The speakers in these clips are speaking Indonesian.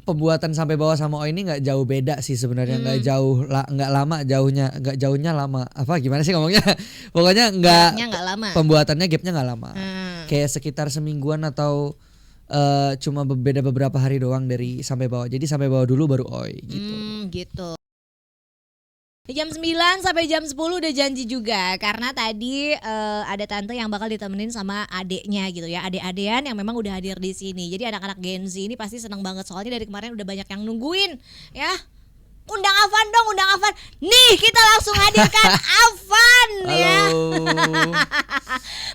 pembuatan sampai bawah sama Oi ini nggak jauh beda sih sebenarnya, nggak lama jauhnya lama. Apa gimana sih ngomongnya? Pokoknya Gapnya nggak lama. Pembuatannya gapnya nggak lama. Kayak sekitar semingguan atau cuma beda beberapa hari doang dari sampai bawah. Jadi sampai bawah dulu baru Oi gitu. Gitu. Jam 9 sampai jam 10 udah janji juga. Karena tadi ada tante yang bakal ditemenin sama adeknya gitu ya. Adek-adean yang memang udah hadir di sini. Jadi anak-anak Gen Z ini pasti seneng banget. Soalnya dari kemarin udah banyak yang nungguin ya. Undang Afan dong, undang Afan. Nih kita langsung hadirkan Afan ya.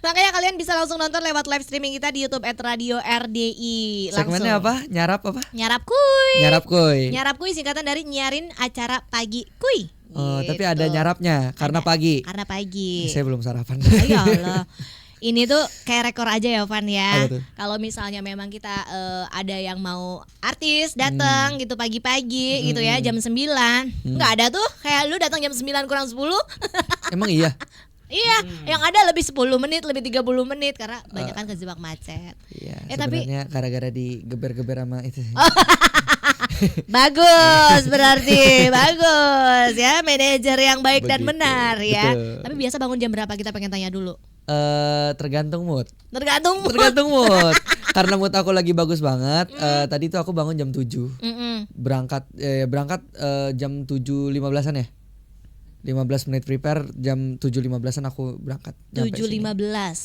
Makanya kalian bisa langsung nonton lewat live streaming kita di YouTube @radio_RDI. Segmennya apa? Nyarap apa? Nyarap kuy. Nyarap kuy. Nyarap kuy singkatan dari nyarin acara pagi kuy. Oh, Gitu. tapi ada nyarapnya karena pagi. Karena pagi. Saya belum sarapan. Ya Allah. Ini tuh kayak rekor aja ya Van ya. Apa tuh? Kalau misalnya memang kita ada yang mau artis datang gitu pagi-pagi gitu ya jam 9. Enggak ada tuh kayak lu datang jam 9 kurang 10. Emang iya? Iya, yang ada lebih 10 menit, lebih 30 menit karena banyak kan kejebak macet. Iya, Tapi sebenarnya gara-gara digeber-geber sama itu. bagus berarti bagus ya, manajer yang baik dan Begitu, benar ya. betul. Tapi biasa bangun jam berapa kita pengen tanya dulu. Tergantung mood. Tergantung. Karena mood aku lagi bagus banget. Tadi tuh aku bangun jam 7. Berangkat jam 7.15-an ya. 15 menit prepare, jam 7.15-an aku berangkat. 7.15.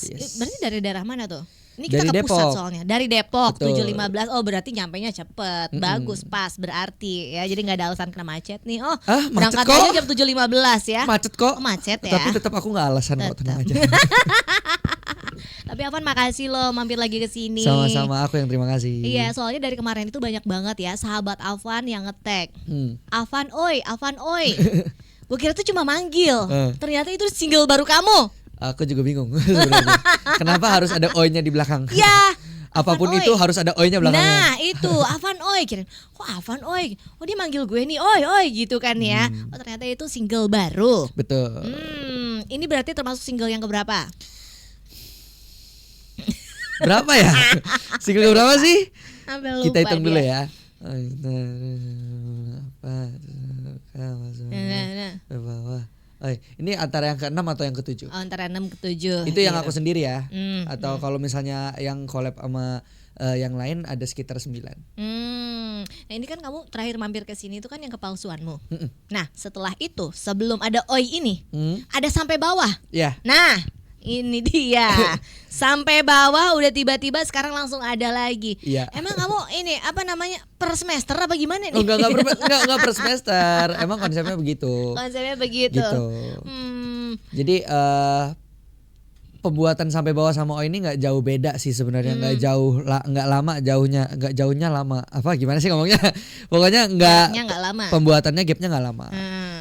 Yes. Berarti dari daerah mana tuh? Ini Dari kita ke pusat Depok. soalnya. Dari Depok. Betul. 7.15. Oh berarti nyampainya cepet. Bagus, pas berarti ya. Jadi gak ada alasan kena macet nih. Oh Macet berangkat kok. aja jam 7.15 ya. Macet kok. Oh, macet ya. Tapi tetap aku nggak alasan kok, tenang aja. Tapi Afan makasih loh mampir lagi ke sini. Sama-sama, aku yang terima kasih. Iya, soalnya dari kemarin itu banyak banget ya sahabat Afan yang nge-tag. Afan oi, Afan oi. Gue kira tuh cuma manggil. Ternyata itu single baru kamu. Aku juga bingung sebenarnya. Kenapa harus ada oi-nya di belakang? Ya. Apapun Afan itu oi. harus ada oi-nya belakangnya. Nah itu Afan oi. Kirain kok Afan oi. Oh dia manggil gue nih oi oi gitu kan ya. Oh ternyata itu single baru. Betul. Ini berarti termasuk single yang keberapa? Berapa ya? Single berapa sih? Sampai lupa Kita hitung dulu dia. ya. Ini antara yang ke-6 atau yang ke-7? Oh, antara 6 ke 7. Itu yang aku sendiri ya. Atau kalau misalnya yang collab sama yang lain ada sekitar 9. Nah ini kan kamu terakhir mampir ke sini itu kan yang kepalsuanmu. Nah setelah itu sebelum ada oi ini ada sampai bawah. Ya. Nah ini dia sampai bawah udah tiba-tiba sekarang langsung ada lagi. Iya. Emang kamu ini apa namanya per semester apa gimana nih? Oh, enggak per semester. Emang konsepnya begitu. Konsepnya begitu. Gitu. Jadi pembuatan sampai bawah sama Oi ini nggak jauh beda sih sebenarnya, nggak lama jauhnya lama. Apa gimana sih ngomongnya? Pokoknya Gapnya nggak lama. Pembuatannya gapnya nggak lama.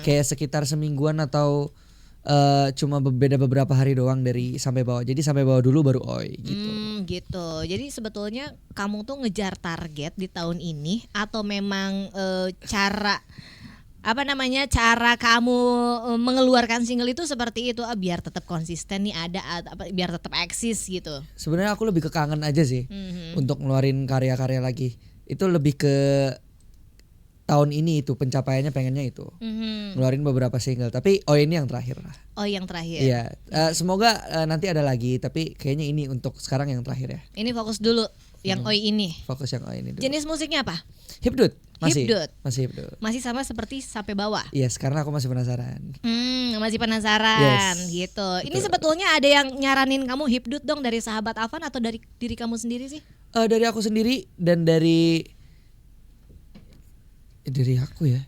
Kayak sekitar semingguan atau cuma beda beberapa hari doang dari sampai bawah. Jadi sampai bawah dulu baru Oi gitu. Gitu. Jadi sebetulnya kamu tuh ngejar target di tahun ini atau memang cara kamu mengeluarkan single itu seperti itu biar tetap konsisten nih biar tetap eksis gitu. Sebenarnya aku lebih ke kangen aja sih untuk ngeluarin karya-karya lagi. Itu lebih ke tahun ini itu pencapaiannya pengennya itu. Ngeluarin beberapa single, tapi ini yang terakhir lah. Oh, yang terakhir. Iya, semoga nanti ada lagi, tapi kayaknya ini untuk sekarang yang terakhir ya. Ini fokus dulu yang Oi ini. Fokus yang ini dulu. Jenis musiknya apa? Hipdut. Hipdut. Masih hipdut. Masih sama seperti sampai bawah. Yes, karena aku masih penasaran. Masih penasaran gitu. Betul. Ini sebetulnya ada yang nyaranin kamu hipdut dong dari sahabat Afan atau dari diri kamu sendiri sih? Dari aku sendiri dan dari aku ya.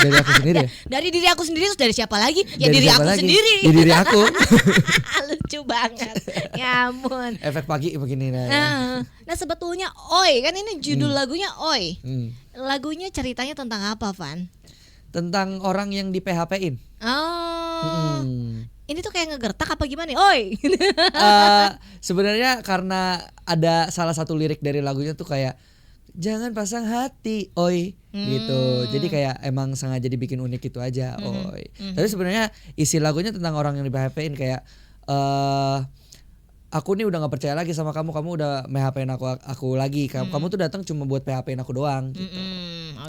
Dari aku sendiri ya. Dari diri aku sendiri terus dari siapa lagi? Ya Dari diri siapa aku lagi? sendiri. Ya diri aku. Lucu banget. Ya ampun. Efek pagi begini nah. Nah sebetulnya Oi kan ini judul lagunya Oi. Hmm. Lagunya ceritanya tentang apa, Van? Tentang orang yang di PHP-in. Oh. Ini tuh kayak ngegertak apa gimana? Oi. Sebenarnya karena ada salah satu lirik dari lagunya tuh kayak jangan pasang hati, oi, gitu. Jadi kayak emang sengaja dibikin unik gitu aja, oi. Tapi sebenarnya isi lagunya tentang orang yang di PHP-in kayak aku nih udah nggak percaya lagi sama kamu udah PHP-in aku lagi. Kamu tuh datang cuma buat PHP-in aku doang gitu.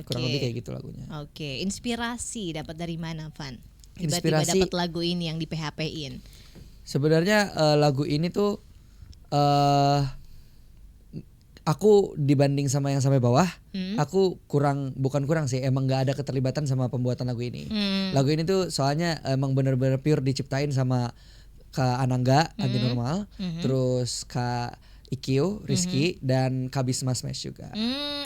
Kurang lebih kayak gitu lagunya. Oke, inspirasi dapat dari mana, Van? Tiba-tiba Inspirasi dapat lagu ini yang di PHP-in. sebenarnya lagu ini tuh aku dibanding sama yang sampai bawah, aku bukan kurang sih, emang nggak ada keterlibatan sama pembuatan lagu ini. Lagu ini tuh soalnya emang bener-bener pure diciptain sama Kak Anangga Anti Normal, terus Kak Ikio Rizky dan Kak Bisma Smash juga.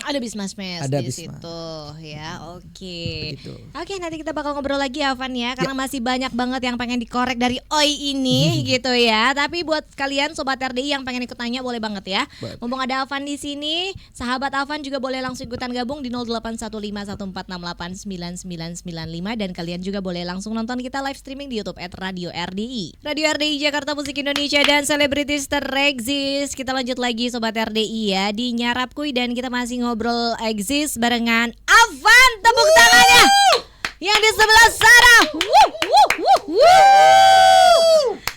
Ada Bisma Smash Ada di Bisma. situ ya. Oke. Begitu. Oke, nanti kita bakal ngobrol lagi ya, Van ya, karena masih banyak banget yang pengen dikorek dari Oi ini gitu ya. Tapi buat kalian sobat RDI yang pengen ikut tanya boleh banget ya. Mumpung ada Alvan di sini, sahabat Alvan juga boleh langsung ikutan gabung di 081514689995 dan kalian juga boleh langsung nonton kita live streaming di YouTube @Radio RDI. Radio RDI Jakarta Musik Indonesia dan selebritis tereksis. Kita lanjut lagi sobat RDI ya di Nyarap Kuy dan kita masih ngobrol eksis barengan Alvan. Tepuk tangannya yang di sebelah sana.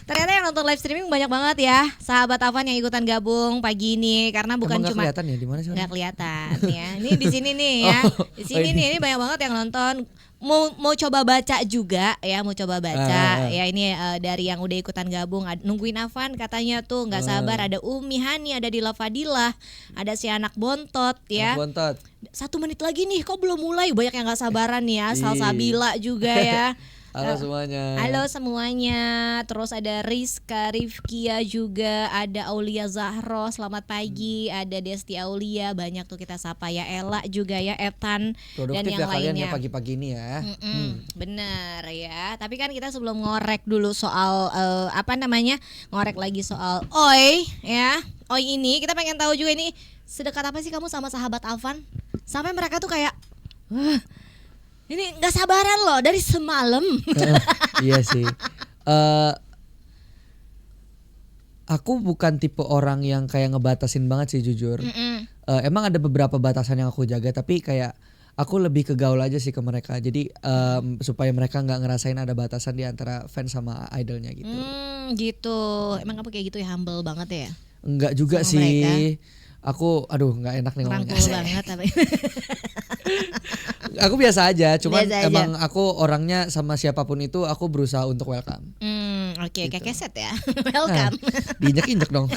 Ternyata yang nonton live streaming banyak banget ya sahabat Alvan yang ikutan gabung pagi ini, karena bukan Emang cuma kelihatan ya di mana sih? nggak kelihatan ya. Ini di sini nih ya. Di sini nih, ini banyak banget yang nonton. Mau coba baca juga ya, mau coba baca ya ini dari yang udah ikutan gabung, nungguin Alvan katanya tuh nggak sabar. Ada Umi Hani, ada Dila Fadilah, ada si anak bontot ya. Anak bontot. 1 menit lagi nih, kok belum mulai, banyak yang nggak sabaran nih ya. Salsabila juga ya. Halo semuanya. Halo semuanya. Terus ada Rizka Rifkia juga, ada Aulia Zahro, selamat pagi. Ada Desti Aulia, banyak tuh kita sapa ya. Ella juga ya, Ethan dan Produktif yang ya kalian lainnya. ya pagi-pagi ini ya. Bener ya. Tapi kan kita sebelum ngorek dulu soal ngorek lagi soal Oi ya. Oi ini kita pengen tahu juga ini sedekat apa sih kamu sama sahabat Alvan? Sampai mereka tuh kayak ini nggak sabaran loh dari semalam. Iya sih. Aku bukan tipe orang yang kayak ngebatasin banget sih jujur. Emang ada beberapa batasan yang aku jaga, tapi kayak aku lebih ke gaul aja sih ke mereka. Jadi supaya mereka nggak ngerasain ada batasan di antara fans sama idolnya gitu. Gitu. Emang kamu kayak gitu ya, humble banget ya? Enggak juga Sama sih. mereka? Aku nggak enak nih ngomongnya. Rangkul banget tapi. Aku biasa aja, cuman Biasa aja. emang aku orangnya sama siapapun itu aku berusaha untuk welcome. Oke, Gitu. kayak keset ya. Welcome. Diinjek-injek dong.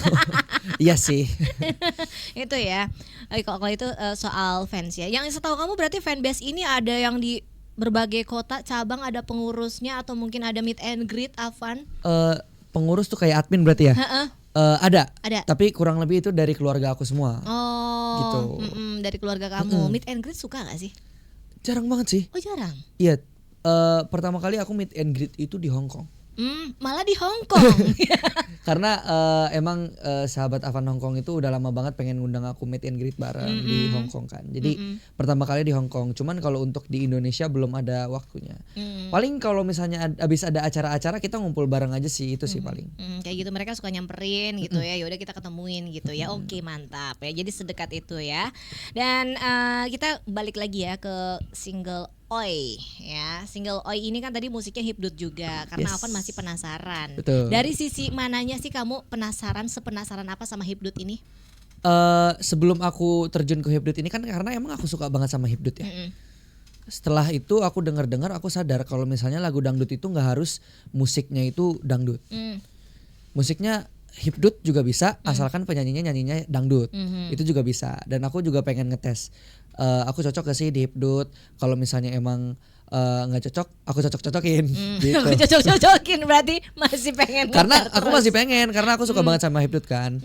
Iya sih. Itu ya. Kalau itu soal fans ya. Yang setahu kamu berarti fanbase ini ada yang di berbagai kota cabang, ada pengurusnya atau mungkin ada meet and greet, Alvan? Pengurus tuh kayak admin berarti ya? Ada. Ada. Tapi kurang lebih itu dari keluarga aku semua. Oh, Gitu. Dari keluarga kamu. Meet and greet suka gak sih? Jarang banget sih. Oh jarang. Iya. Pertama kali aku meet and greet itu di Hong Kong. Malah di Hong Kong. Karena emang sahabat Avan Hong Kong itu udah lama banget pengen ngundang aku meet and greet bareng di Hong Kong kan. Jadi pertama kali di Hong Kong. Cuman kalau untuk di Indonesia belum ada waktunya. Paling kalau misalnya abis ada acara-acara kita ngumpul bareng aja sih, itu sih paling. Kayak gitu mereka suka nyamperin gitu ya. Yaudah kita ketemuin gitu ya. Oke, mantap ya. Jadi sedekat itu ya. Dan kita balik lagi ya ke single Oi ya. Single Oi ini kan tadi musiknya hipdut juga, karena Yes. Alvan masih penasaran. Betul. Dari sisi mananya sih kamu sepenasaran apa sama hipdut ini? Sebelum aku terjun ke hipdut ini kan karena emang aku suka banget sama hipdut ya. Setelah itu aku dengar aku sadar kalau misalnya lagu dangdut itu nggak harus musiknya itu dangdut. Musiknya hipdut juga bisa asalkan penyanyinya nyanyinya dangdut. Itu juga bisa. Dan aku juga pengen ngetes. Aku cocok gak sih di hipdut? Kalau misalnya emang nggak cocok, aku cocok-cocokin. Gitu. Aku cocok-cocokin berarti masih pengen Karena ngejar aku terus. masih pengen, karena aku suka banget sama hipdut kan.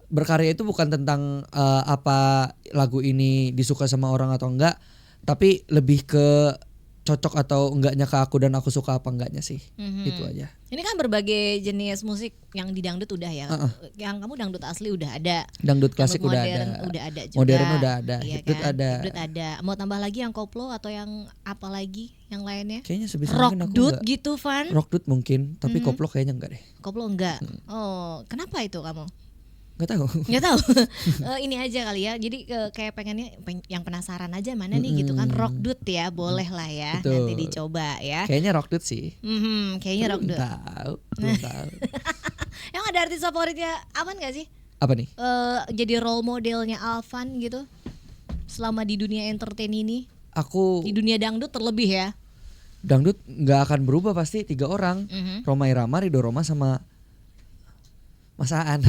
Berkarya itu bukan tentang apa lagu ini disuka sama orang atau enggak, tapi lebih ke cocok atau enggaknya ke aku dan aku suka apa enggaknya sih. Itu aja. Ini kan berbagai jenis musik yang di dangdut udah ya. Yang kamu dangdut asli udah ada. Dangdut klasik Dangdut udah modern ada. udah ada juga. Modern udah ada, Iya hipdut kan? ada. Hipdut ada. Mau tambah lagi yang koplo atau yang apa lagi yang lainnya? Kayaknya sebisa Rock mungkin aku dut enggak. gitu, Van. Rockdut mungkin, tapi koplo kayaknya enggak deh. Koplo enggak. Oh, kenapa itu kamu? Enggak tahu. Nggak tahu. Ini aja kali ya. Jadi kayak pengennya yang penasaran aja mana nih gitu kan, rock dut ya, boleh lah ya. Betul. Nanti dicoba ya. Kayaknya rockdut sih. Kayaknya rock dut. Belum tahu. Yang ada artis favoritnya Avan gak sih? Apa nih? Jadi role modelnya Avan gitu selama di dunia entertain ini, Aku di dunia dangdut terlebih ya. dangdut nggak akan berubah pasti 3 orang. Rhoma Irama, Ridho Roma sama Mas Aan.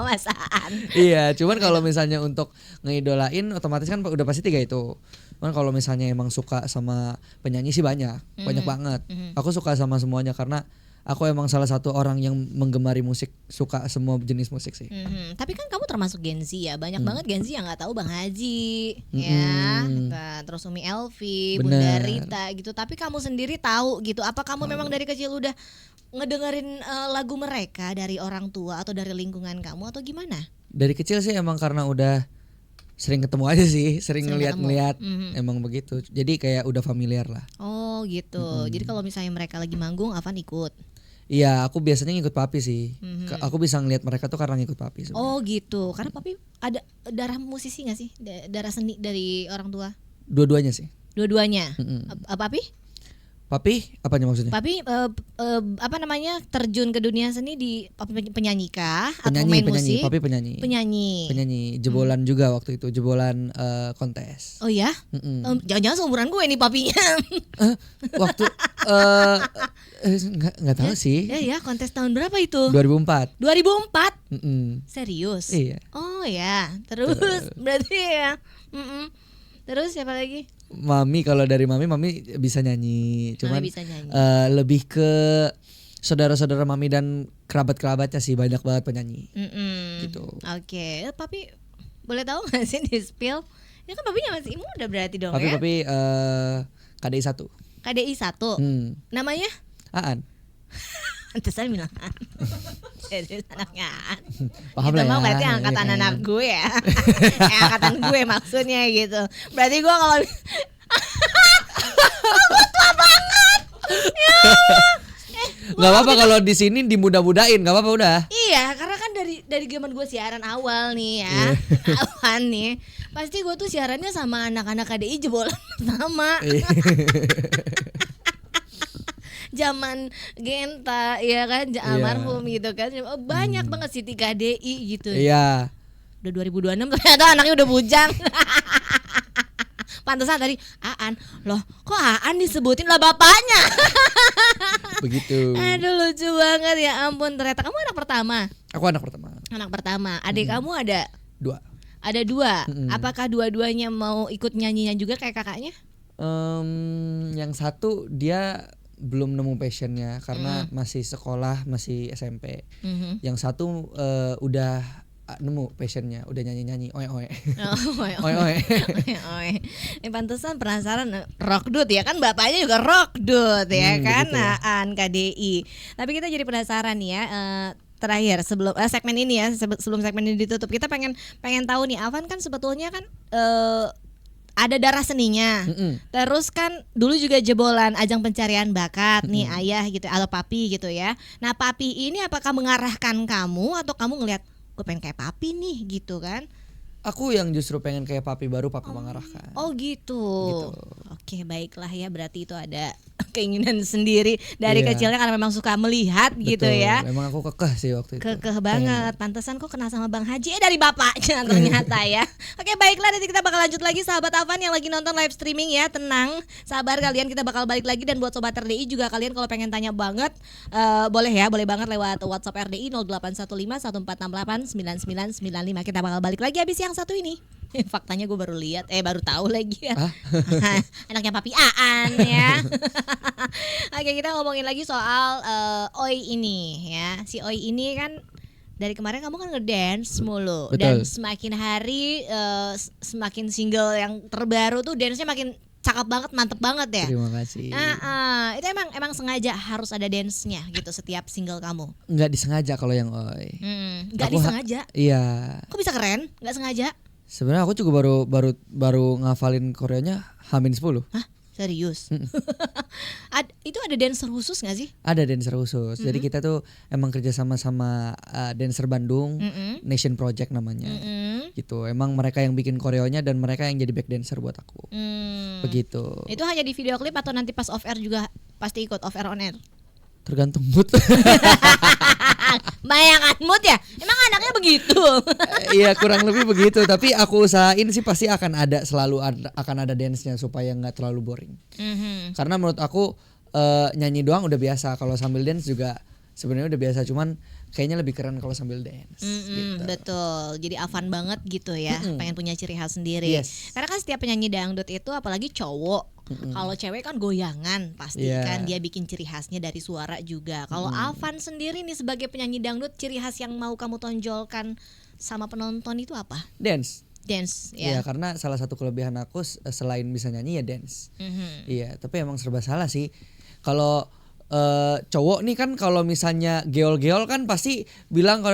Mas Aan. Iya, cuman kalau misalnya untuk ngeidolain otomatis kan udah pasti 3 itu. Cuman kalau misalnya emang suka sama penyanyi sih banyak banget. Aku suka sama semuanya karena aku emang salah satu orang yang menggemari musik, suka semua jenis musik sih. Tapi kan kamu termasuk Gen Z ya, banyak banget Gen Z yang nggak tahu Bang Haji, ya, nah, terus Umi Elvi, Bunda Bener. Rita gitu. Tapi kamu sendiri tahu gitu, apa kamu memang dari kecil udah ngedengerin lagu mereka dari orang tua atau dari lingkungan kamu atau gimana? Dari kecil sih emang karena udah sering ketemu aja sih, sering Sering ngeliat-ngeliat, ketemu. emang begitu. Jadi kayak udah familiar lah. Oh gitu. Jadi kalau misalnya mereka lagi manggung, Avan ikut. Iya, aku biasanya ngikut papi sih. Aku bisa ngeliat mereka tuh karena ngikut papi sebenarnya. Oh gitu. Karena papi ada darah musisi nggak sih? Darah seni dari orang tua? Dua-duanya sih. Dua-duanya. Papi? Papi, apanya maksudnya? Papi apa namanya, terjun ke dunia seni di penyanyi kah atau Penyanyi, main penyanyi. musik? Papi penyanyi. Penyanyi. Jebolan juga waktu itu, jebolan kontes. Oh ya? Jangan-jangan seumuran gue nih papinya. Waktu nggak tahu sih. Ya kontes tahun berapa itu? 2004. 2004. Mm-mm. Serius? Iya. Oh ya. Terus berarti ya. Terus siapa lagi? Mami, kalau dari mami bisa nyanyi, cuman Mami bisa nyanyi. lebih ke saudara-saudara mami dan kerabat-kerabatnya sih banyak banget penyanyi. Gitu. Oke. Papi boleh tahu nggak sih di spill? Ya kan papinya masih muda berarti dong ya? Papi KDI 1. KDI 1. Namanya? Aan. Pantesan bilang Aan. Serius anaknya Aan. Paham Itu lah mah ya. berarti angkatan Iya. anak gue ya. Angkatan gue maksudnya gitu. Berarti gue kalau Gak apa-apa kalau di sini dimudah-mudahin, gak apa-apa udah. iya, karena kan dari zaman gue siaran awal nih ya. Awal nih. Pasti gue tuh siarannya sama anak-anak KDI jebolan pertama. Zaman Genta ya kan, almarhum gitu kan. Banyak banget Siti KDI gitu. Iya. Udah 2026 ternyata anaknya udah bujang. Pantesan tadi Aan. Loh, kok Aan disebutin lah bapaknya? Begitu. Aduh lucu banget ya ampun. Ternyata kamu anak pertama. Aku anak pertama. Anak pertama. Adik kamu ada 2. Ada 2. Apakah dua-duanya mau ikut nyanyinya juga kayak kakaknya? Yang satu dia belum nemu passionnya karena masih sekolah, masih SMP. Yang satu udah nemu passionnya, udah nyanyi-nyanyi oe oe. Oe oe. Pantesan penasaran rock dude ya kan, bapaknya juga rock dude ya kan, begitu ya. Aan KDI. Tapi kita jadi penasaran nih ya, terakhir sebelum segmen ini ya, sebelum segmen ini ditutup, kita pengen tahu nih, Avan kan sebetulnya kan ada darah seninya. Terus kan dulu juga jebolan ajang pencarian bakat nih ayah gitu atau papi gitu ya. Nah papi ini apakah mengarahkan kamu atau kamu ngelihat gue pengen kayak papi nih gitu kan? Aku yang justru pengen kayak papi, baru papi mengarahkan. Oh gitu. Gitu. Oke baiklah ya, berarti itu ada keinginan sendiri dari Iya. kecilnya karena memang suka melihat gitu Betul. ya. Memang aku kekeh sih waktu itu. Kekeh banget. Pantesan kok kenal sama Bang Haji dari bapaknya ternyata ya. Oke baiklah, nanti kita bakal lanjut lagi sahabat Avan yang lagi nonton live streaming ya. Tenang, sabar kalian, kita bakal balik lagi. Dan buat sobat RDI juga, kalian kalau pengen tanya banget boleh ya, boleh banget lewat WhatsApp RDI 0815 1468 9995. Kita bakal balik lagi habis yang satu ini. Faktanya gue baru lihat, baru tahu lagi ya. Anaknya Papi Aan ya. Oke, kita ngomongin lagi soal Oi ini ya. Si Oi ini kan dari kemarin kamu kan ngedance mulu. Betul. Dan semakin hari semakin single yang terbaru tuh dance-nya makin cakep banget, mantep banget ya. Terima kasih. Itu emang sengaja harus ada dance-nya gitu setiap single kamu. Nggak disengaja kalau yang Oi. Nggak Aku disengaja. Iya. Kok bisa keren? Nggak sengaja? Sebenarnya aku juga baru ngafalin koreanya H-10. Hah? Serius? Itu ada dancer khusus gak sih? Ada dancer khusus. Jadi kita tuh emang kerja sama dancer Bandung, Nation Project namanya. Gitu. Emang mereka yang bikin koreonya dan mereka yang jadi back dancer buat aku. Begitu. Itu hanya di video klip atau nanti pas off air juga pasti ikut off air on air? Tergantung mood. Bayangan mood ya. Emang anaknya begitu. Iya kurang lebih begitu. Tapi aku usahain sih pasti akan ada akan ada dance-nya supaya nggak terlalu boring. Karena menurut aku nyanyi doang udah biasa. Kalau sambil dance juga sebenarnya udah biasa. Cuman kayaknya lebih keren kalau sambil dance. Gitu. Betul. Jadi fun banget gitu ya. Pengen punya ciri khas sendiri. Yes. Karena kan setiap penyanyi dangdut itu apalagi cowok. Kalau cewek kan goyangan pasti kan dia bikin ciri khasnya dari suara juga. Kalau Alvan sendiri nih sebagai penyanyi dangdut, ciri khas yang mau kamu tonjolkan sama penonton itu apa? Dance. Dance Ya ya. karena salah satu kelebihan aku selain bisa nyanyi ya dance. Iya tapi emang serba salah sih. Kalau cowok nih kan kalau misalnya geol-geol kan pasti bilang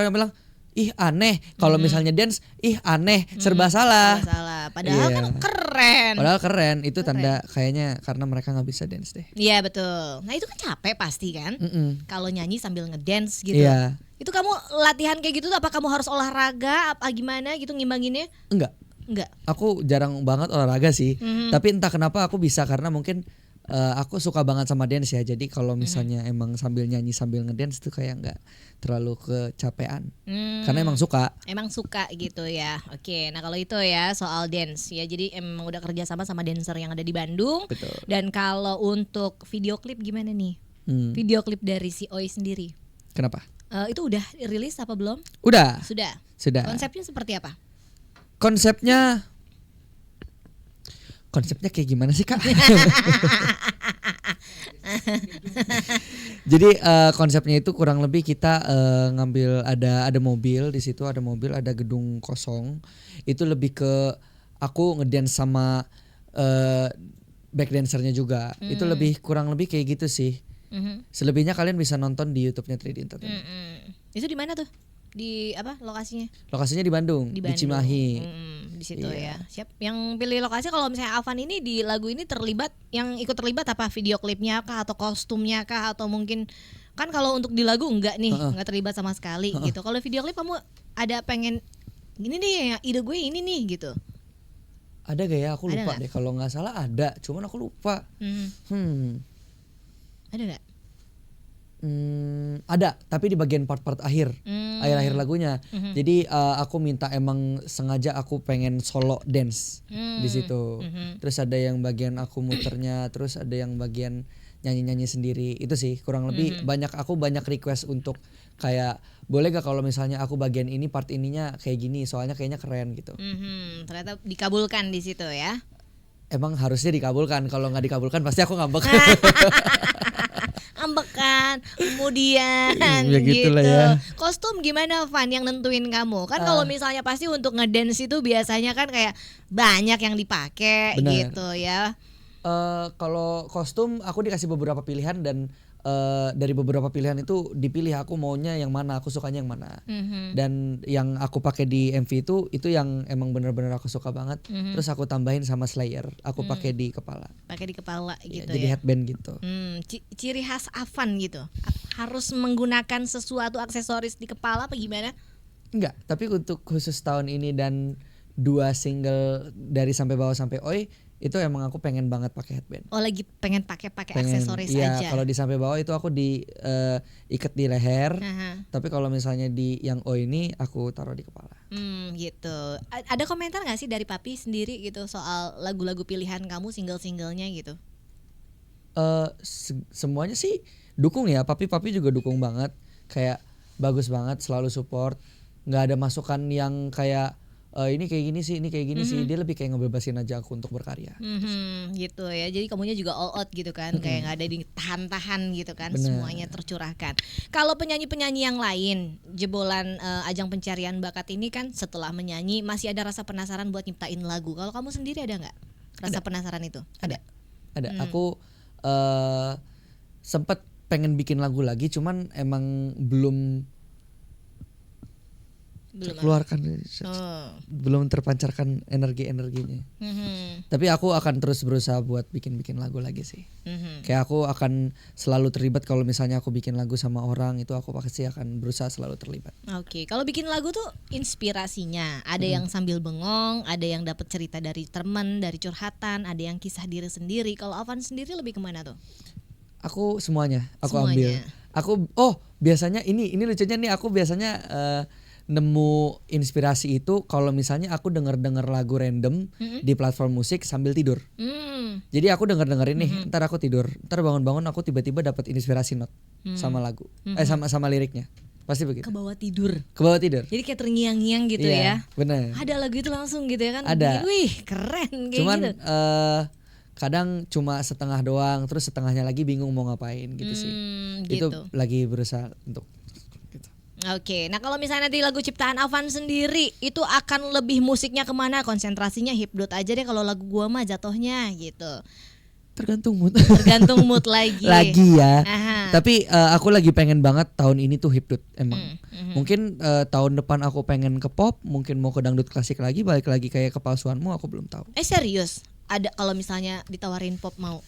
ih aneh. Kalau misalnya dance ih aneh, serba salah. Serba salah. Padahal Iya. kan keren. Padahal keren. Itu tanda kayaknya karena mereka nggak bisa dance deh. Iya betul. Nah itu kan capek pasti kan. Kalau nyanyi sambil ngedance gitu. Iya. Itu kamu latihan kayak gitu apa kamu harus olahraga apa gimana gitu ngimbanginnya? Enggak. Aku jarang banget olahraga sih. Tapi entah kenapa aku bisa karena mungkin aku suka banget sama dance ya. Jadi kalau misalnya emang sambil nyanyi sambil ngedance tuh kayak nggak terlalu kecapean. Karena emang suka. Emang suka gitu ya. Oke, nah kalau itu ya soal dance ya. Jadi emang udah kerja sama dancer yang ada di Bandung. Betul. Dan kalau untuk video klip gimana nih? Video klip dari si Oi sendiri. Kenapa? Itu udah rilis apa belum? Udah. Sudah. Konsepnya seperti apa? Konsepnya kayak gimana sih Kak? Jadi konsepnya itu kurang lebih kita ngambil ada mobil di situ, ada gedung kosong. Itu lebih ke aku ngedance sama back dancernya juga. Itu kurang lebih kayak gitu sih. Selebihnya kalian bisa nonton di YouTube-nya 3D Entertainment. Itu di mana tuh? Di apa lokasinya? Lokasinya di Bandung, di Cimahi. Di situ ya. Siap. Yang pilih lokasi kalau misalnya Alvan ini di lagu ini terlibat, yang ikut terlibat apa? Video klipnya kah atau kostumnya kah atau mungkin kan kalau untuk di lagu enggak nih, enggak terlibat sama sekali gitu. Kalau video klip kamu ada pengen gini nih, ide gue ini nih gitu. Ada gak ya? Aku lupa Ada deh. Kalau nggak salah ada, cuman aku lupa. Ada nggak? Ada, tapi di bagian part-part akhir lagunya. Jadi aku minta emang sengaja aku pengen solo dance di situ. Terus ada yang bagian aku muternya, terus ada yang bagian nyanyi-nyanyi sendiri. Itu sih kurang lebih banyak request untuk kayak boleh gak kalau misalnya aku bagian ini part ininya kayak gini, soalnya kayaknya keren gitu. Ternyata dikabulkan di situ ya. Emang harusnya dikabulkan, kalau nggak dikabulkan pasti aku ngambek. Ambekan kemudian Ya gitu gitulah ya. Kostum gimana Van yang nentuin kamu kan? Kalau misalnya pasti untuk ngedance itu biasanya kan kayak banyak yang dipakai gitu ya. Kalau kostum aku dikasih beberapa pilihan dan dari beberapa pilihan itu dipilih aku maunya yang mana, aku sukanya yang mana. Dan yang aku pakai di MV itu yang emang bener-bener aku suka banget. Terus aku tambahin sama Slayer, aku pakai di kepala. Pakai di kepala gitu jadi ya. headband gitu. Ciri khas Avan gitu. Harus menggunakan sesuatu aksesoris di kepala apa gimana? Enggak, tapi untuk khusus tahun ini dan 2 single dari Sampai Bawah Sampai Oi itu emang aku pengen banget pakai headband. Oh lagi pengen pakai aksesoris iya, aja. Kalau di Sampai Bawah itu aku ikat di leher. Tapi kalau misalnya di yang Oi ini aku taruh di kepala. Gitu. Ada komentar nggak sih dari Papi sendiri gitu soal lagu-lagu pilihan kamu, single-singlenya gitu? Semuanya sih dukung ya. Papi juga dukung banget. Kayak bagus banget, selalu support. Nggak ada masukan yang kayak ini kayak gini sih, ini kayak gini sih. Dia lebih kayak ngebebasin aja aku untuk berkarya. Gitu ya. Jadi kamunya juga all out gitu kan. Kayak nggak ada ditahan-tahan gitu kan. Bener. Semuanya tercurahkan. Kalau penyanyi-penyanyi yang lain, jebolan ajang pencarian bakat ini kan setelah menyanyi masih ada rasa penasaran buat nyiptain lagu. Kalau kamu sendiri ada nggak rasa penasaran itu? Ada. Aku sempet pengen bikin lagu lagi, cuman emang belum keluarkan, belum terpancarkan energinya. Tapi aku akan terus berusaha buat bikin lagu lagi sih. Kayak aku akan selalu terlibat kalau misalnya aku bikin lagu sama orang, itu aku pasti akan berusaha selalu terlibat. Oke, kalau bikin lagu tuh inspirasinya ada yang sambil bengong, ada yang dapat cerita dari teman, dari curhatan, ada yang kisah diri sendiri. Kalau Avan sendiri lebih kemana tuh? Aku semuanya ambil. Aku biasanya ini lucunya nih, aku biasanya nemu inspirasi itu kalau misalnya aku denger lagu random di platform musik sambil tidur. Jadi aku denger ini, ntar aku tidur, ntar bangun-bangun aku tiba-tiba dapat inspirasi not sama lagu, sama liriknya. Pasti begitu. Ke bawah tidur. Jadi kayak terngiang-ngiang gitu Iya, ya. bener. Ada lagu itu langsung gitu ya kan. Ada. Wih, keren kayak Cuman gitu. kadang cuma setengah doang, terus setengahnya lagi bingung mau ngapain gitu sih. Gitu. Itu lagi berusaha untuk gitu. Oke, nah kalau misalnya di lagu ciptaan Afan sendiri itu akan lebih musiknya kemana? Konsentrasinya hipdot aja deh kalau lagu gua mah jatuhnya gitu. Tergantung mood. Tergantung mood lagi. Lagi ya. Aha. Tapi aku lagi pengen banget tahun ini tuh hipdot emang. Mungkin tahun depan aku pengen ke pop, mungkin mau ke dangdut klasik lagi, balik lagi kayak kepalsuanmu, aku belum tahu. Serius? Ada kalau misalnya ditawarin pop mau?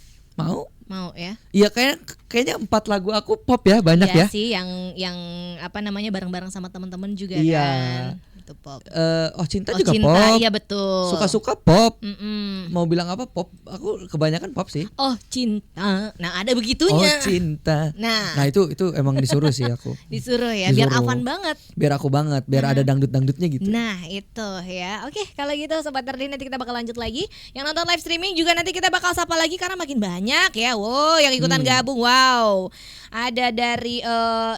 Mau ya? Iya, kayaknya 4 lagu aku pop ya, banyak Iya ya. sih yang apa namanya bareng-bareng sama teman-teman juga Iya. kan. Itu pop. Cinta Oh, juga cinta, pop. iya betul. Suka-suka pop. Mm-mm. Mau bilang apa pop? Aku kebanyakan pop sih. Oh, cinta. Nah, ada begitunya. Cinta. Nah, itu emang disuruh sih aku. disuruh ya, biar Disuruh. Afan banget. Biar aku banget, biar ada dangdut-dangdutnya gitu. Nah itu ya. Oke, kalau gitu Sobat Terdi, nanti kita bakal lanjut lagi. Yang nonton live streaming juga nanti kita bakal sapa lagi karena makin banyak ya. Wow, yang ikutan gabung. Wow. Ada dari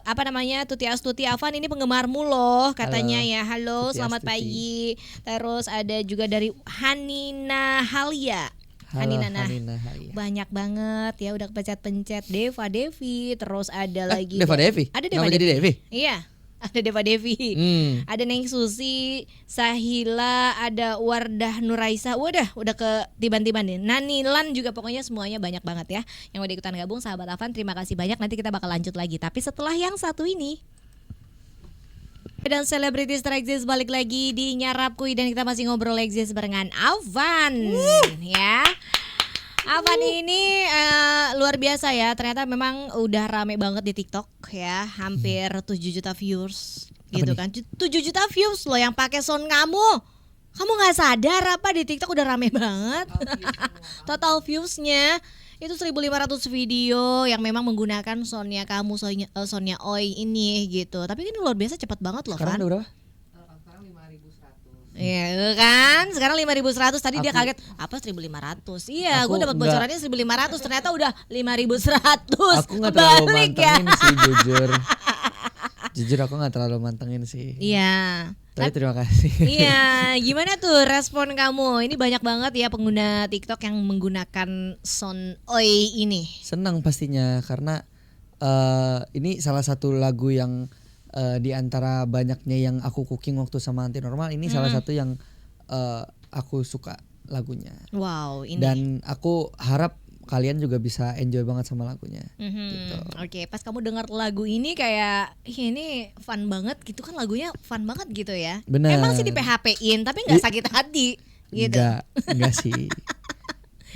apa namanya, Tuti Astuti Afan, ini penggemarmu loh katanya. Halo, Ya. Halo, Tuti selamat Astuti. pagi. Terus ada juga dari Hanina Halia. Hanina, nah, Hai. banyak banget ya, udah pencet-pencet. Deva Devi, terus ada lagi Deva Devi. Ada Deva Nama jadi Devi. Iya, ada Deva Devi. Ada Neng Susi, Sahila, ada Wardah Nuraisa. Udah ke tiban-tiban nih. Nanilan juga, pokoknya semuanya banyak banget ya yang udah ikutan gabung. Sahabat Afan, terima kasih banyak. Nanti kita bakal lanjut lagi, tapi setelah yang satu ini. Dan Celebrity Strike Exist balik lagi di Nyarap Kui, dan kita masih ngobrol Exist barengan Afan. Ya. Afan ini luar biasa ya. Ternyata memang udah rame banget di TikTok ya. Hampir 7 juta viewers gitu kan. 7 juta views loh yang pakai sound kamu. Kamu nggak sadar apa di TikTok udah rame banget. Total viewsnya itu 1.500 video yang memang menggunakan soundnya kamu, soundnya Oi ini gitu. Tapi ini luar biasa, cepat banget loh. Sekarang Van. udah berapa? Iya kan, sekarang 5.100. Tadi dia kaget, apa 1.500? Iya, gue dapat bocorannya 1.500, ternyata udah 5.100. Aku nggak terlalu Kebalik ya. mantengin sih, jujur. Jujur aku nggak terlalu mantengin sih. Iya. Tapi terima kasih. Iya, gimana tuh respon kamu? Ini banyak banget ya pengguna TikTok yang menggunakan sound Oi ini. Senang pastinya karena ini salah satu lagu yang di antara banyaknya yang aku cooking waktu sama Anti Normal, ini salah satu yang aku suka lagunya. Wow, ini. Dan aku harap kalian juga bisa enjoy banget sama lagunya. Gitu. Oke, pas kamu dengar lagu ini kayak ini fun banget gitu kan, lagunya fun banget gitu ya. Bener. Emang sih di PHP-in tapi nggak sakit hati gitu. Enggak sih.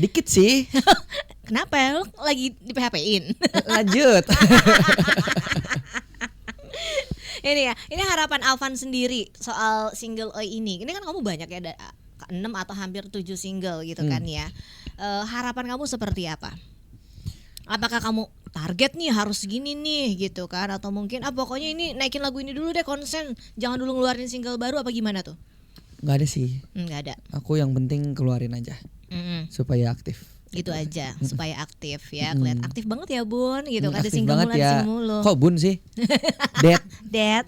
Dikit sih. Kenapa? Lu lagi di PHP-in? Lanjut. Ini ya, ini harapan Alvan sendiri soal single Oi ini. Ini kan kamu banyak ya, ada 6 atau hampir 7 single gitu kan ya. Harapan kamu seperti apa? Apakah kamu target nih harus segini nih gitu kan, atau mungkin pokoknya ini naikin lagu ini dulu deh, konsen, jangan dulu ngeluarin single baru, apa gimana tuh? Nggak ada sih. Nggak ada. Aku yang penting keluarin aja supaya aktif. Gitu aja supaya aktif ya. Kelihatan aktif banget ya Bun gitu kan, ada Aktif single banget mulu, ada ya. single mulu. Kok Bun sih? Dead.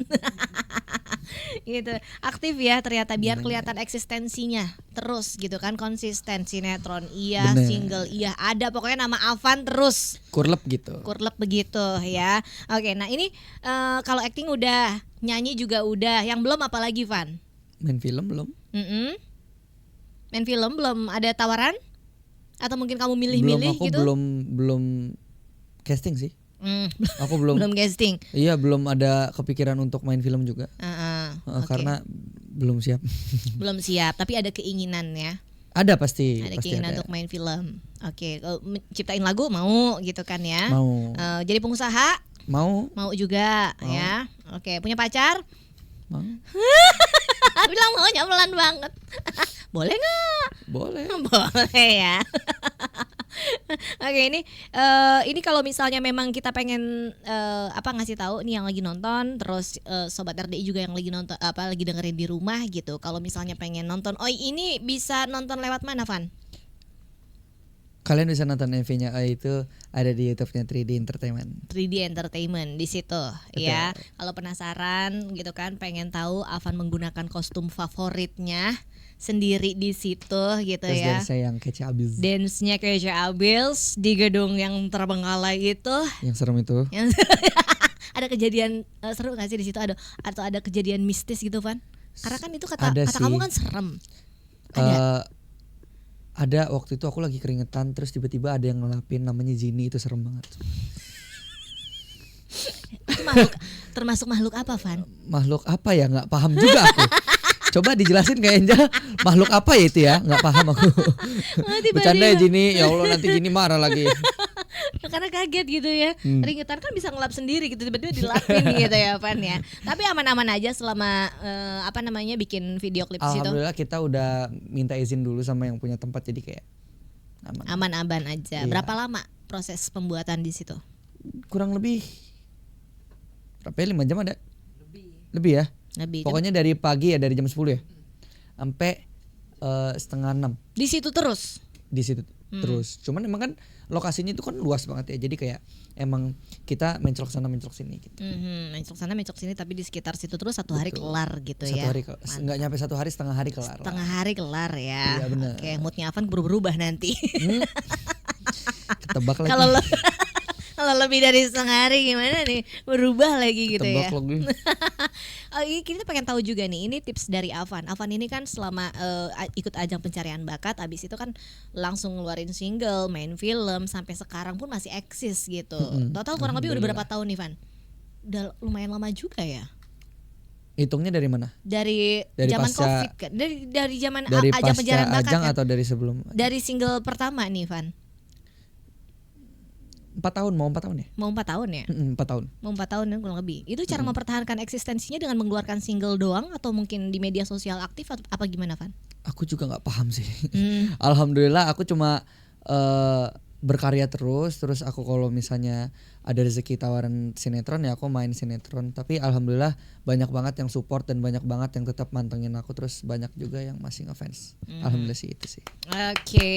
Gitu. Aktif ya ternyata, biar kelihatan eksistensinya terus gitu kan, konsisten. Sinetron iya, Bener. single iya, ada pokoknya nama Afan terus. Kurlep gitu. Kurlep begitu ya. Oke, nah ini kalau acting udah, nyanyi juga udah, yang belum apa lagi Van? Main film belum? Main film belum, ada tawaran? Atau mungkin kamu milih-milih Aku gitu? belum casting sih. Aku belum. Belum casting. Iya, belum ada kepikiran untuk main film juga. Oke. Karena belum siap. Belum siap, tapi ada keinginan ya. Ada pasti. Ada pasti keinginan untuk main film. Oke, kalau ciptain lagu mau gitu kan ya? Mau. Jadi pengusaha? Mau. Mau juga ya. Oke, punya pacar? Mau. Bilang maunya pelan banget. Boleh nggak? Boleh. Boleh ya. Oke, ini kalau misalnya memang kita pengen ngasih tahu nih yang lagi nonton, terus sobat RDI juga yang lagi nonton lagi dengerin di rumah gitu. Kalau misalnya pengen nonton Oi ini bisa nonton lewat mana, Van? Kalian bisa nonton MV-nya itu ada di YouTube-nya 3D Entertainment. 3D Entertainment di situ. Betul. Ya. Kalau penasaran gitu kan, pengen tahu Avan menggunakan kostum favoritnya sendiri di situ gitu Terus ya. dance-nya yang kece abis. Dance-nya kayak abis di gedung yang terbengkalai itu. Yang serem itu. Yang ada kejadian seru nggak sih di situ, atau ada kejadian mistis gitu, Van? Karena kan itu kata kamu kan serem. Ada waktu itu aku lagi keringetan, terus tiba-tiba ada yang ngelapin namanya Zini, itu serem banget. Itu termasuk makhluk apa, Van? Makhluk apa ya, nggak paham juga aku. Coba dijelasin kayaknya makhluk apa ya itu ya, nggak paham aku. Bercanda ya Zini, ya Allah nanti Zini marah lagi. Karena kaget gitu ya, keringetan kan bisa ngelap sendiri gitu, tiba-tiba dilapin gitu ya, Van ya. Tapi aman-aman aja selama bikin video klip situ. Alhamdulillah kita udah minta izin dulu sama yang punya tempat, jadi kayak aman-aman aja. Iya. Berapa lama proses pembuatan di situ? Kurang lebih 5 jam ada? Lebih ya? Lebih. Pokoknya dari pagi ya, dari jam 10 ya sampai 5:30 di situ terus. Di situ terus. Cuman emang kan lokasinya itu kan luas banget ya. Jadi kayak emang kita menclok sana menclok sini gitu. Menclok sana menclok sini, tapi di sekitar situ terus satu hari kelar gitu ya. Enggak nyampe 1 hari, setengah hari kelar. Setengah hari kelar ya. Iya benar. Oke, moodnya Avan berubah nanti. Ketebak lagi. Kalau lebih dari setengah hari gimana nih, berubah lagi gitu. Ketebak ya. Lagi. Kita pengen tahu juga nih, ini tips dari Avan. Avan ini kan selama ikut ajang pencarian bakat, abis itu kan langsung ngeluarin single, main film, sampai sekarang pun masih eksis gitu. Total kurang lebih udah berapa tahun nih, Van? Udah lumayan lama juga ya. Hitungnya dari mana? Dari zaman pasca, Covid kan? Dari zaman dari ajang pencarian bakat ajang kan? atau dari sebelum? Dari single pertama nih, Van. 4 tahun, mau 4 tahun ya? Mau 4 tahun ya? 4 tahun. Mau 4 tahun kan kurang lebih. Itu cara mempertahankan eksistensinya dengan mengeluarkan single doang, atau mungkin di media sosial aktif, atau apa gimana, Van? Aku juga nggak paham sih. Alhamdulillah aku cuma berkarya terus aku kalau misalnya ada rezeki tawaran sinetron ya aku main sinetron. Tapi alhamdulillah banyak banget yang support dan banyak banget yang tetap mantengin aku, terus banyak juga yang masih ngefans. Alhamdulillah sih itu sih. Oke.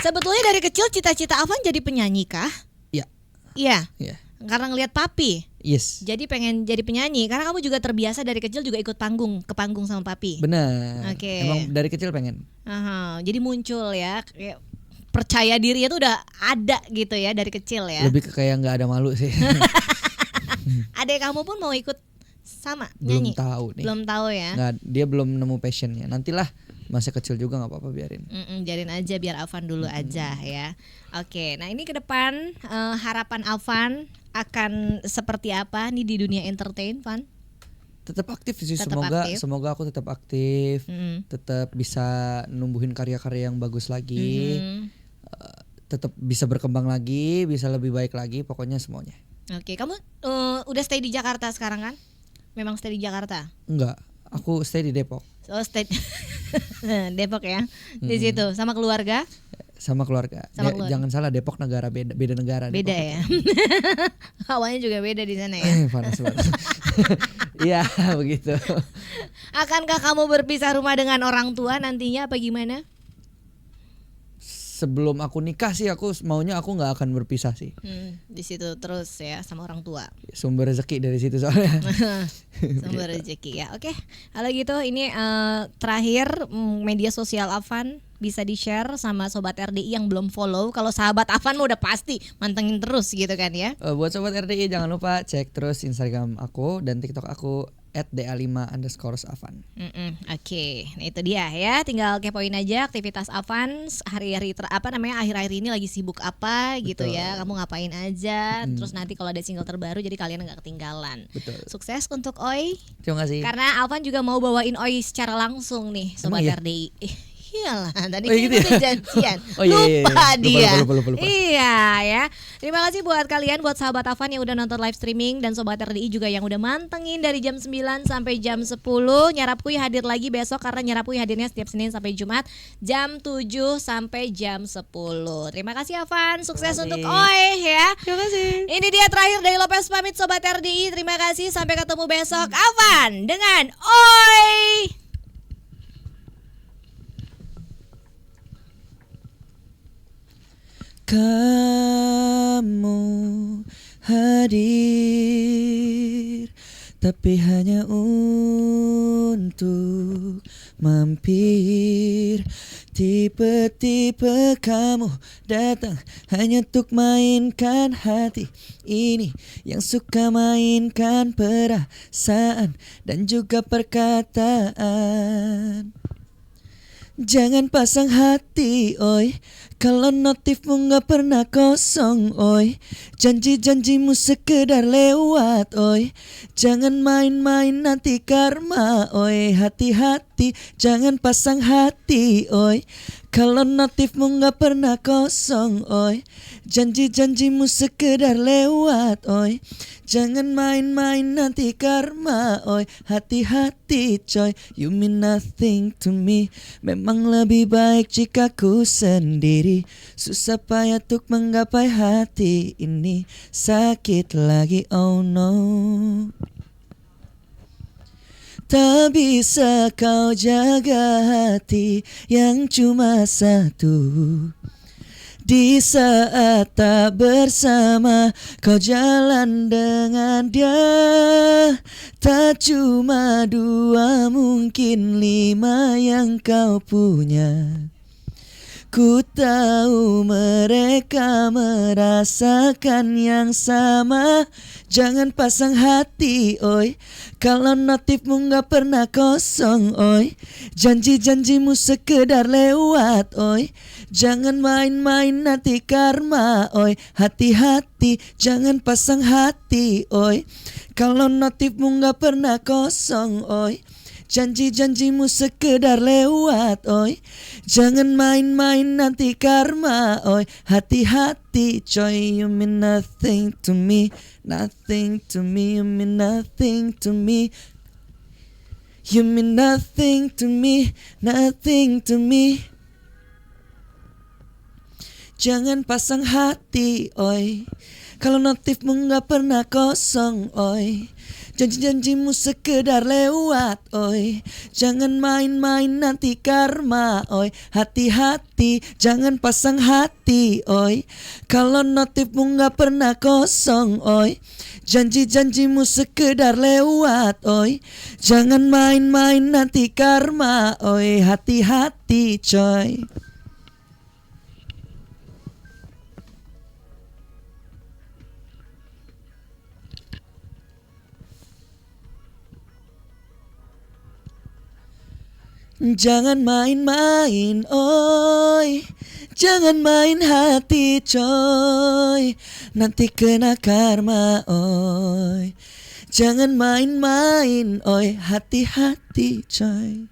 Sebetulnya dari kecil cita-cita Avan jadi penyanyi kah? Iya. Iya. Iya. Karena ngelihat papi. Yes. Jadi pengen jadi penyanyi karena kamu juga terbiasa dari kecil juga ikut ke panggung sama papi. Benar. Oke. Emang dari kecil pengen. Jadi muncul ya, kayak percaya dirinya tuh udah ada gitu ya dari kecil ya. Lebih ke kayak nggak ada malu sih. Adek kamu pun mau ikut sama Belum nyanyi? tahu nih. Belum tahu ya. Nggak, dia belum nemu passionnya. Nantilah, masih kecil juga nggak apa-apa, biarin. Biarin aja, biar Avan dulu aja ya. Oke, nah ini ke depan harapan Avan akan seperti apa nih di dunia entertain, Van? Tetap aktif sih, Tetap aktif. semoga aku tetap aktif, tetap bisa numbuhin karya-karya yang bagus lagi, tetap bisa berkembang lagi, bisa lebih baik lagi, pokoknya semuanya. Oke, kamu udah stay di Jakarta sekarang kan? Memang stay di Jakarta? Enggak, aku stay di Depok. Oh, stay Depok ya, di situ sama keluarga? Sama keluarga. Jangan salah, Depok negara, beda negara. Beda Depok ya. Hawanya juga beda di sana ya. Panas banget. Iya begitu. Akankah kamu berpisah rumah dengan orang tua nantinya apa gimana? Sebelum aku nikah sih aku maunya aku nggak akan berpisah sih. Di situ terus ya sama orang tua. Sumber rezeki dari situ soalnya. Sumber rezeki ya. Oke, kalau gitu ini terakhir media sosial Avan bisa di-share sama sobat RDI yang belum follow. Kalau sahabat Avan udah pasti mantengin terus gitu kan ya. Buat sobat RDI jangan lupa cek terus Instagram aku dan TikTok aku @da5_Avan. Oke, nah itu dia ya. Tinggal kepoin aja aktivitas Avan hari-hari akhir-akhir ini lagi sibuk apa. Betul. Gitu ya. Kamu ngapain aja. Terus nanti kalau ada single terbaru jadi kalian nggak ketinggalan. Betul. Sukses untuk Oi. Terima kasih. Karena Avan juga mau bawain Oi secara langsung nih sobat iya? RDI. Iya Iyalah, tadi Oh, gitu kita ya? udah janjian. Oh, iya, iya, Lupa iya. dia. Lupa. Iya ya. Terima kasih buat kalian, buat sahabat Afan yang udah nonton live streaming dan sobat RDI juga yang udah mantengin dari jam 9 sampai jam 10. Nyarapkuy hadir lagi besok karena Nyarapkuy hadirnya setiap Senin sampai Jumat jam 7 sampai jam 10. Terima kasih Afan, sukses untuk Oi ya. Terima kasih. Ini dia terakhir dari Lopez pamit sobat RDI. Terima kasih, sampai ketemu besok. Afan dengan Oi. Kamu hadir, tapi hanya untuk mampir. Tipe-tipe kamu datang hanya untuk mainkan hati ini, yang suka mainkan perasaan dan juga perkataan. Jangan pasang hati, oi, kalau notifmu gak pernah kosong, oi. Janji-janjimu sekedar lewat, oi. Jangan main-main nanti karma, oi. Hati-hati, jangan pasang hati, oi, kalau notifmu gak pernah kosong, oi. Janji-janjimu sekedar lewat, oi. Jangan main-main nanti karma, oi. Hati-hati coy, you mean nothing to me. Memang lebih baik jika ku sendiri. Susah payah untuk menggapai hati ini. Sakit lagi, oh no. Tak bisa kau jaga hati yang cuma satu. Di saat tak bersama, kau jalan dengan dia. Tak cuma 2, mungkin 5 yang kau punya. Ku tahu mereka merasakan yang sama. Jangan pasang hati, oi, kalau notifmu gak pernah kosong, oi. Janji-janjimu sekedar lewat, oi. Jangan main-main nanti karma, oi. Hati-hati, jangan pasang hati, oi, kalau notifmu gak pernah kosong, oi. Janji-janjimu sekedar lewat, oi. Jangan main-main nanti karma, oi. Hati-hati coy, you mean nothing to me. Nothing to me, you mean nothing to me. You mean nothing to me, nothing to me. Jangan pasang hati, oi, kalau notifmu gak pernah kosong, oi. Janji-janjimu sekedar lewat, oi. Jangan main-main nanti karma, oi. Hati-hati, jangan pasang hati, oi, kalau notifmu gak pernah kosong, oi. Janji-janjimu sekedar lewat, oi. Jangan main-main nanti karma, oi. Hati-hati coy. Jangan main-main, oi. Jangan main hati, coy. Nanti kena karma, oi. Jangan main-main, oi. Hati-hati, coy.